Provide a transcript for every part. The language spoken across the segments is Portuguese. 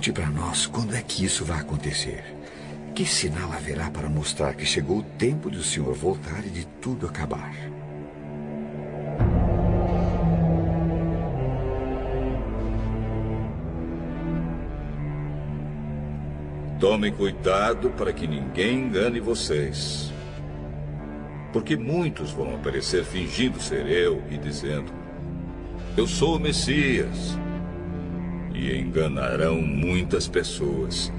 Conte para nós quando é que isso vai acontecer. Que sinal haverá para mostrar que chegou o tempo de o senhor voltar e de tudo acabar? Tomem cuidado para que ninguém engane vocês. Porque muitos vão aparecer fingindo ser eu e dizendo: eu sou o Messias. E enganarão muitas pessoas.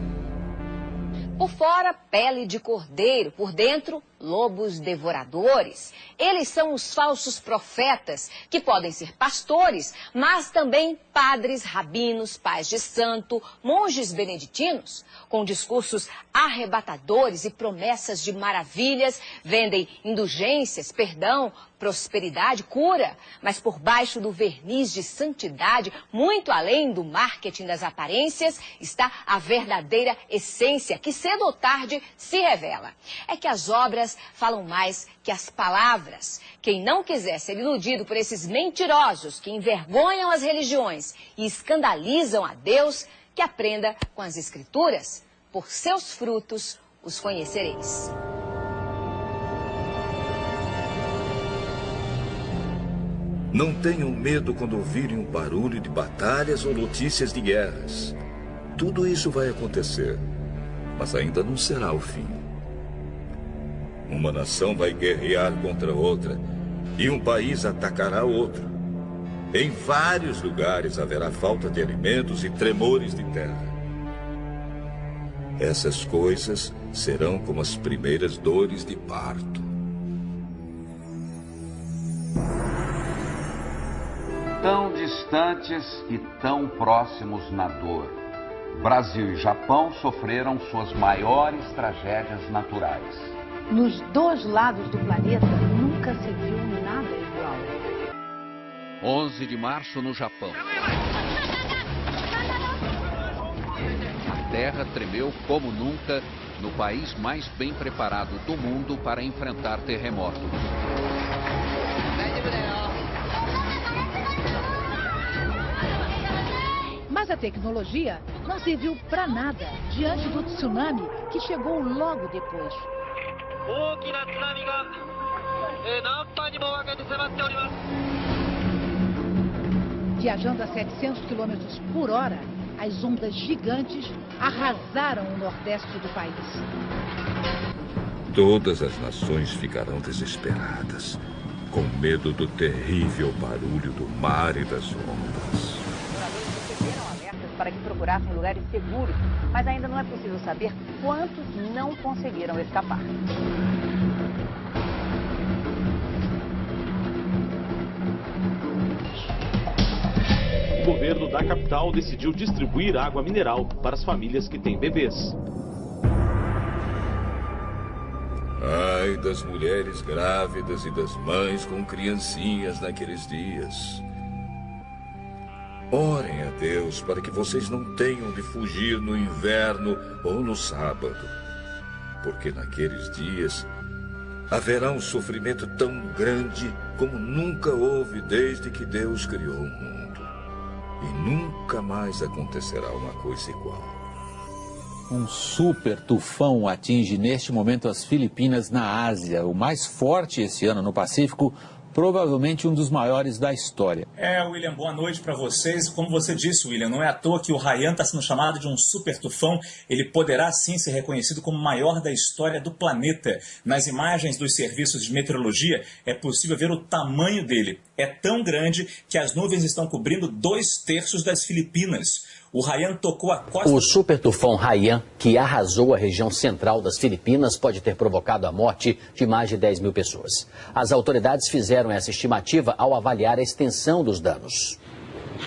Por fora, pele de cordeiro, por dentro, lobos devoradores. Eles são os falsos profetas, que podem ser pastores, mas também padres, rabinos, pais de santo, monges beneditinos. Com discursos arrebatadores e promessas de maravilhas, vendem indulgências, perdão, prosperidade, cura. Mas por baixo do verniz de santidade, muito além do marketing das aparências, está a verdadeira essência, que cedo ou tarde se revela. É que as obras falam mais que as palavras. Quem não quiser ser iludido por esses mentirosos que envergonham as religiões e escandalizam a Deus, que aprenda com as Escrituras. Por seus frutos os conhecereis. Não tenham medo quando ouvirem um barulho de batalhas ou notícias de guerras. Tudo isso vai acontecer, mas ainda não será o fim. Uma nação vai guerrear contra outra e um país atacará outro. Em vários lugares haverá falta de alimentos e tremores de terra. Essas coisas serão como as primeiras dores de parto. Tão distantes e tão próximos na dor, Brasil e Japão sofreram suas maiores tragédias naturais. Nos dois lados do planeta nunca se viu nada igual. 11 de março no Japão. A terra tremeu como nunca no país mais bem preparado do mundo para enfrentar terremotos. Mas a tecnologia não serviu para nada diante do tsunami que chegou logo depois. Viajando a 700 km por hora, as ondas gigantes arrasaram o nordeste do país. Todas as nações ficarão desesperadas, com medo do terrível barulho do mar e das ondas. Para que procurassem lugares seguros, mas ainda não é possível saber quantos não conseguiram escapar. O governo da capital decidiu distribuir água mineral para as famílias que têm bebês. Ai das mulheres grávidas e das mães com criancinhas naqueles dias. Orem a Deus para que vocês não tenham de fugir no inverno ou no sábado, porque naqueles dias haverá um sofrimento tão grande como nunca houve desde que Deus criou o mundo. E nunca mais acontecerá uma coisa igual. Um super tufão atinge neste momento as Filipinas na Ásia, o mais forte esse ano no Pacífico, provavelmente um dos maiores da história. William, boa noite para vocês. Como você disse, William, não é à toa que o Haiyan está sendo chamado de um super tufão. Ele poderá sim ser reconhecido como o maior da história do planeta. Nas imagens dos serviços de meteorologia é possível ver o tamanho dele. É tão grande que as nuvens estão cobrindo 2/3 das Filipinas. O Haiyan tocou a costa... O super tufão Haiyan, que arrasou a região central das Filipinas, pode ter provocado a morte de mais de 10 mil pessoas. As autoridades fizeram essa estimativa ao avaliar a extensão dos danos.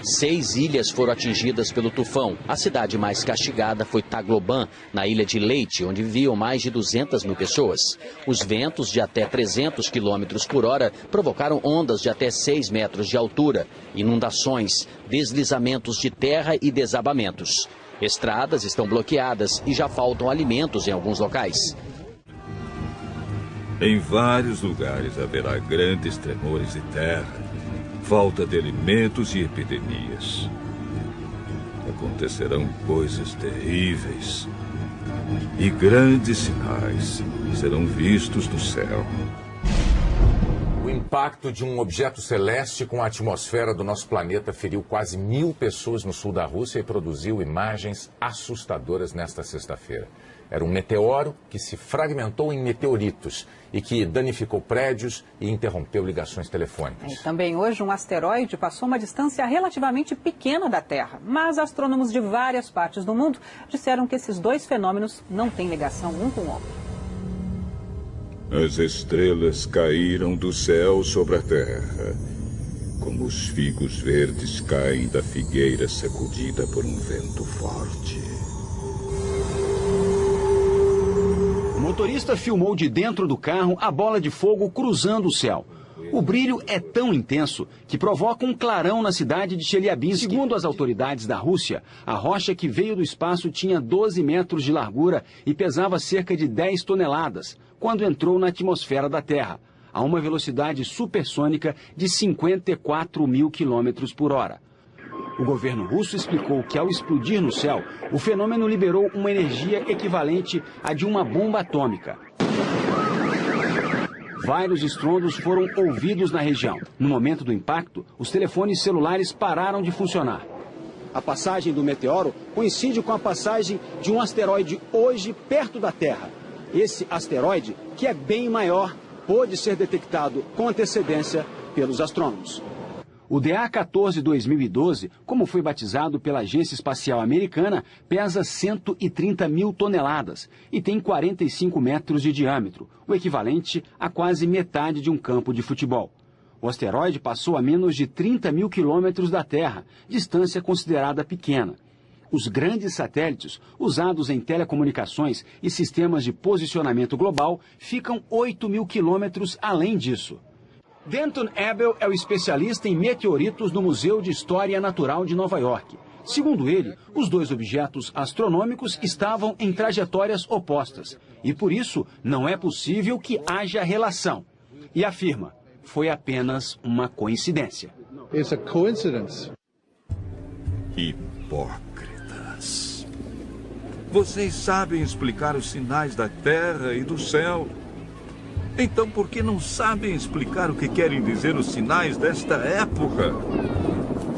6 ilhas foram atingidas pelo tufão. A cidade mais castigada foi Tagloban, na ilha de Leyte, onde viviam mais de 200 mil pessoas. Os ventos de até 300 km por hora provocaram ondas de até 6 metros de altura, inundações, deslizamentos de terra e desabamentos. Estradas estão bloqueadas e já faltam alimentos em alguns locais. Em vários lugares haverá grandes tremores de terra, falta de alimentos e epidemias. acontecerão coisas terríveis e grandes sinais serão vistos no céu. O impacto de um objeto celeste com a atmosfera do nosso planeta feriu quase 1000 pessoas no sul da Rússia e produziu imagens assustadoras nesta sexta-feira. Era um meteoro que se fragmentou em meteoritos e que danificou prédios e interrompeu ligações telefônicas. E também hoje um asteroide passou uma distância relativamente pequena da Terra, mas astrônomos de várias partes do mundo disseram que esses dois fenômenos não têm ligação um com o outro. As estrelas caíram do céu sobre a terra, como os figos verdes caem da figueira sacudida por um vento forte. O motorista filmou de dentro do carro a bola de fogo cruzando o céu. O brilho é tão intenso que provoca um clarão na cidade de Chelyabinsk. Segundo as autoridades da Rússia, a rocha que veio do espaço tinha 12 metros de largura e pesava cerca de 10 toneladas, quando entrou na atmosfera da Terra, a uma velocidade supersônica de 54 mil quilômetros por hora. O governo russo explicou que, ao explodir no céu, o fenômeno liberou uma energia equivalente à de uma bomba atômica. Vários estrondos foram ouvidos na região. No momento do impacto, os telefones celulares pararam de funcionar. A passagem do meteoro coincide com a passagem de um asteroide hoje perto da Terra. Esse asteroide, que é bem maior, pôde ser detectado com antecedência pelos astrônomos. O DA-14 2012, como foi batizado pela Agência Espacial Americana, pesa 130 mil toneladas e tem 45 metros de diâmetro, o equivalente a quase metade de um campo de futebol. O asteroide passou a menos de 30 mil quilômetros da Terra, distância considerada pequena. Os grandes satélites, usados em telecomunicações e sistemas de posicionamento global, ficam 8 mil quilômetros além disso. Denton Abel é o especialista em meteoritos no Museu de História Natural de Nova York. Segundo ele, os dois objetos astronômicos estavam em trajetórias opostas e, por isso, não é possível que haja relação. E afirma, foi apenas uma coincidência. It's a coincidence. Hipócritas. Vocês sabem explicar os sinais da Terra e do céu. Então, por que não sabem explicar o que querem dizer os sinais desta época?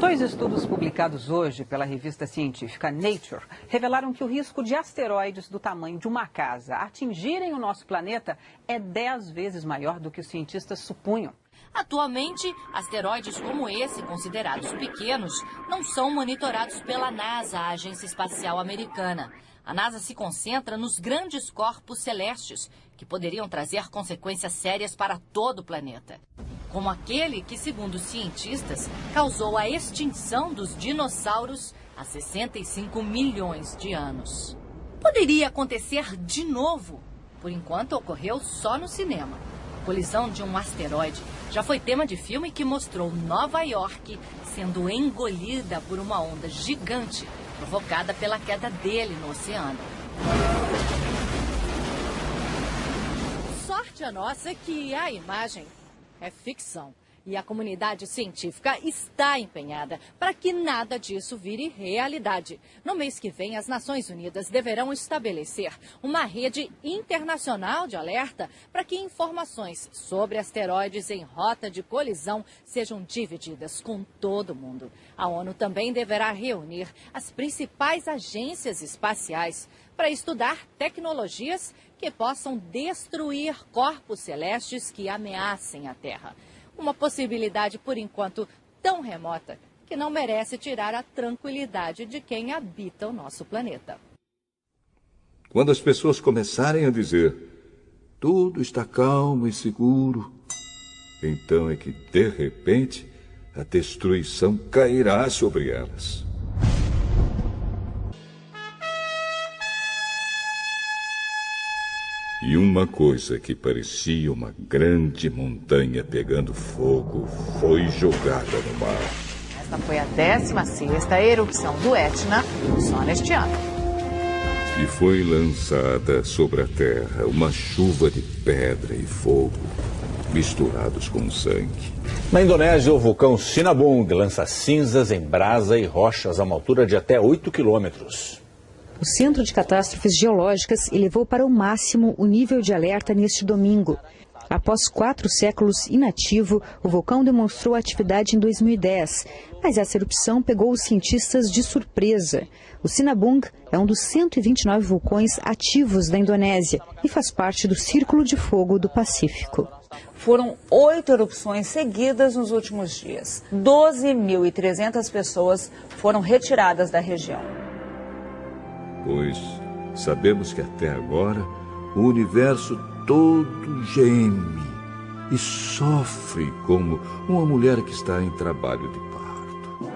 Dois estudos publicados hoje pela revista científica Nature revelaram que o risco de asteroides do tamanho de uma casa atingirem o nosso planeta é 10 vezes maior do que os cientistas supunham. Atualmente, asteroides como esse, considerados pequenos, não são monitorados pela NASA, a Agência Espacial Americana. A NASA se concentra nos grandes corpos celestes, que poderiam trazer consequências sérias para todo o planeta. Como aquele que, segundo os cientistas, causou a extinção dos dinossauros há 65 milhões de anos. Poderia acontecer de novo. Por enquanto, ocorreu só no cinema. A colisão de um asteroide já foi tema de filme que mostrou Nova York sendo engolida por uma onda gigante provocada pela queda dele no oceano. Sorte a nossa que a imagem é ficção. E a comunidade científica está empenhada para que nada disso vire realidade. No mês que vem, as Nações Unidas deverão estabelecer uma rede internacional de alerta para que informações sobre asteroides em rota de colisão sejam divididas com todo mundo. A ONU também deverá reunir as principais agências espaciais para estudar tecnologias que possam destruir corpos celestes que ameacem a Terra. Uma possibilidade, por enquanto, tão remota que não merece tirar a tranquilidade de quem habita o nosso planeta. Quando as pessoas começarem a dizer tudo está calmo e seguro, então é que, de repente, a destruição cairá sobre elas. E uma coisa que parecia uma grande montanha pegando fogo foi jogada no mar. Esta foi a 16ª erupção do Etna só neste ano. E foi lançada sobre a terra uma chuva de pedra e fogo, misturados com sangue. Na Indonésia, o vulcão Sinabung lança cinzas em brasa e rochas a uma altura de até 8 quilômetros. O Centro de Catástrofes Geológicas elevou para o máximo o nível de alerta neste domingo. Após 4 séculos inativo, o vulcão demonstrou atividade em 2010, mas essa erupção pegou os cientistas de surpresa. O Sinabung é um dos 129 vulcões ativos da Indonésia e faz parte do Círculo de Fogo do Pacífico. Foram 8 erupções seguidas nos últimos dias. 12.300 pessoas foram retiradas da região. Pois sabemos que até agora o universo todo geme e sofre como uma mulher que está em trabalho de parto.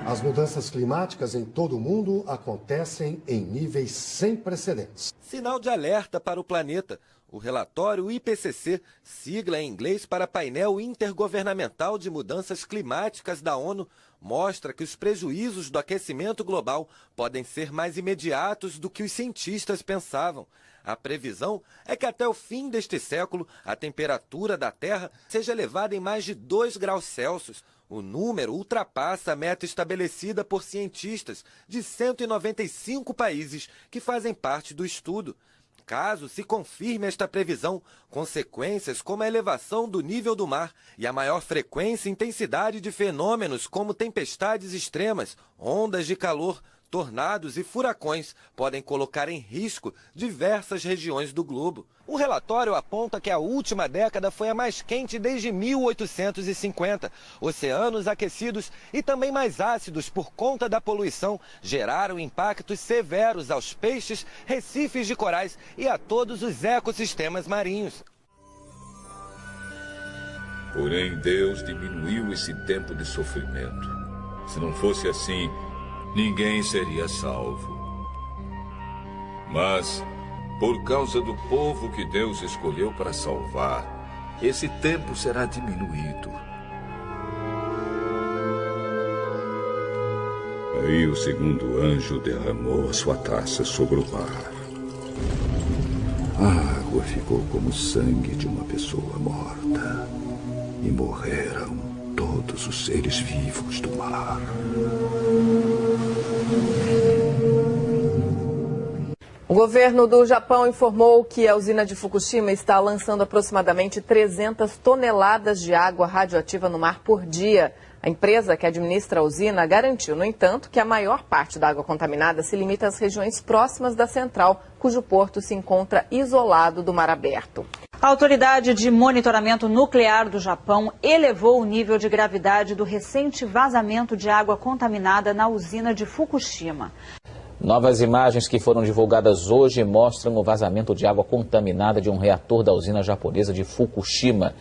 As mudanças climáticas em todo o mundo acontecem em níveis sem precedentes. Sinal de alerta para o planeta. O relatório IPCC, sigla em inglês para Painel Intergovernamental de Mudanças Climáticas da ONU, mostra que os prejuízos do aquecimento global podem ser mais imediatos do que os cientistas pensavam. A previsão é que até o fim deste século a temperatura da Terra seja elevada em mais de 2 graus Celsius. O número ultrapassa a meta estabelecida por cientistas de 195 países que fazem parte do estudo. Caso se confirme esta previsão, consequências como a elevação do nível do mar e a maior frequência e intensidade de fenômenos como tempestades extremas, ondas de calor, tornados e furacões podem colocar em risco diversas regiões do globo. O relatório aponta que a última década foi a mais quente desde 1850. Oceanos aquecidos e também mais ácidos por conta da poluição geraram impactos severos aos peixes, recifes de corais e a todos os ecossistemas marinhos. Porém, Deus diminuiu esse tempo de sofrimento. Se não fosse assim, ninguém seria salvo. Mas, por causa do povo que Deus escolheu para salvar, esse tempo será diminuído. Aí o segundo anjo derramou a sua taça sobre o mar. A água ficou como o sangue de uma pessoa morta. E morreram todos os seres vivos do mar. O governo do Japão informou que a usina de Fukushima está lançando aproximadamente 300 toneladas de água radioativa no mar por dia. A empresa que administra a usina garantiu, no entanto, que a maior parte da água contaminada se limita às regiões próximas da central, cujo porto se encontra isolado do mar aberto. A Autoridade de Monitoramento Nuclear do Japão elevou o nível de gravidade do recente vazamento de água contaminada na usina de Fukushima. Novas imagens que foram divulgadas hoje mostram o vazamento de água contaminada de um reator da usina japonesa de Fukushima.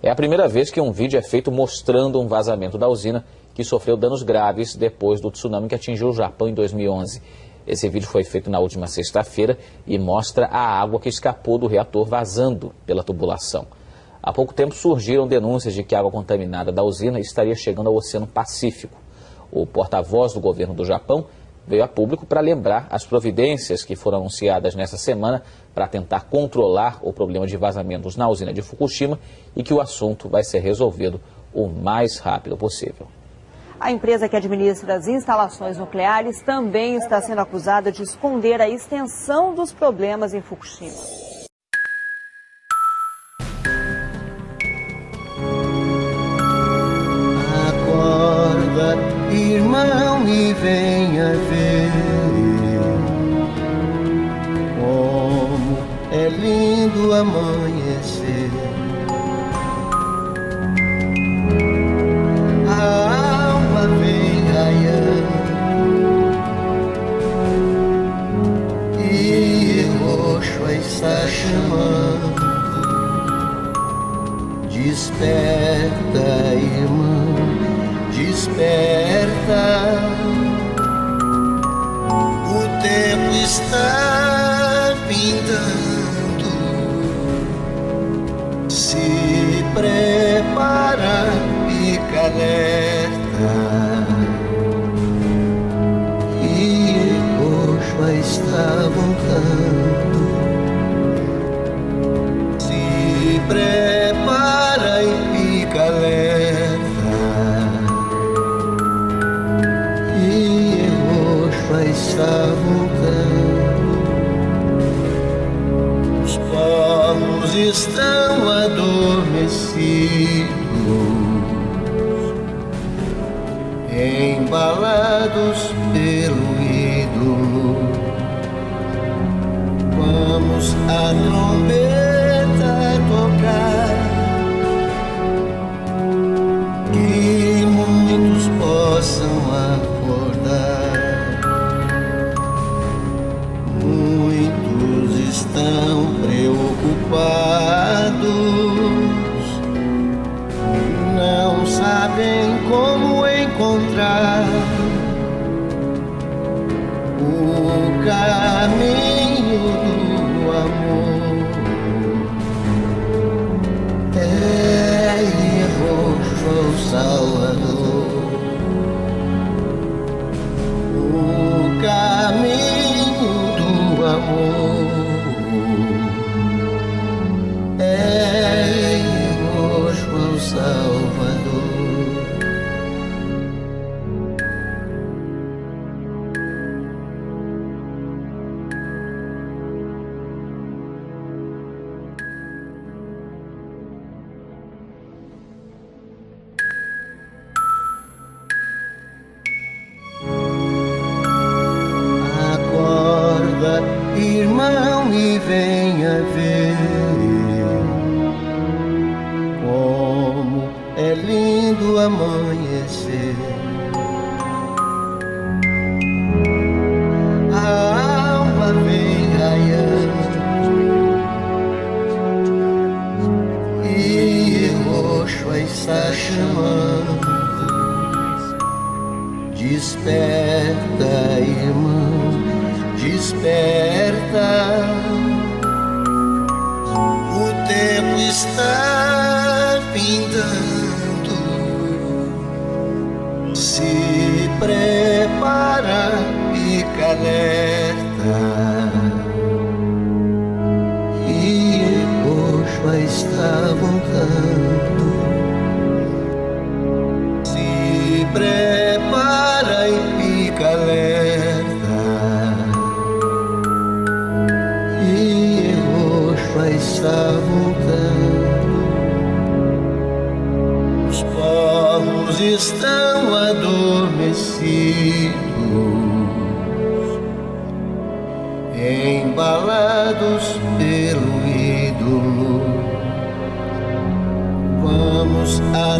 É a primeira vez que um vídeo é feito mostrando um vazamento da usina que sofreu danos graves depois do tsunami que atingiu o Japão em 2011. Esse vídeo foi feito na última sexta-feira e mostra a água que escapou do reator vazando pela tubulação. Há pouco tempo surgiram denúncias de que a água contaminada da usina estaria chegando ao Oceano Pacífico. O porta-voz do governo do Japão veio a público para lembrar as providências que foram anunciadas nesta semana para tentar controlar o problema de vazamentos na usina de Fukushima e que o assunto vai ser resolvido o mais rápido possível. A empresa que administra as instalações nucleares também está sendo acusada de esconder a extensão dos problemas em Fukushima. Acorda, irmão, e venha ver como é lindo amanhecer. A alma vem raiando e Roxo está chamando. Desperta, irmão, desperta. O tempo está pintando. Se prepara, fica alerta. E Roxo está voltando. Se prepara. embalados pelo ídolo. Vamos a trombeta tocar, que muitos possam acordar. Muitos estão preocupados, não sabem como encontrar o caminho do amor. É roxo Salvador, o caminho do amor. É roxo Salvador. Irmão, e venha ver como é lindo amanhecer. A alma vem raiando e roxo está chamando. Desperta, irmão, desperta, o tempo está findando. Se prepara, fica alerta, e Roxa está voltando. Se prepara e fica alerta, está voltando. Os povos estão adormecidos, embalados pelo ídolo. Vamos a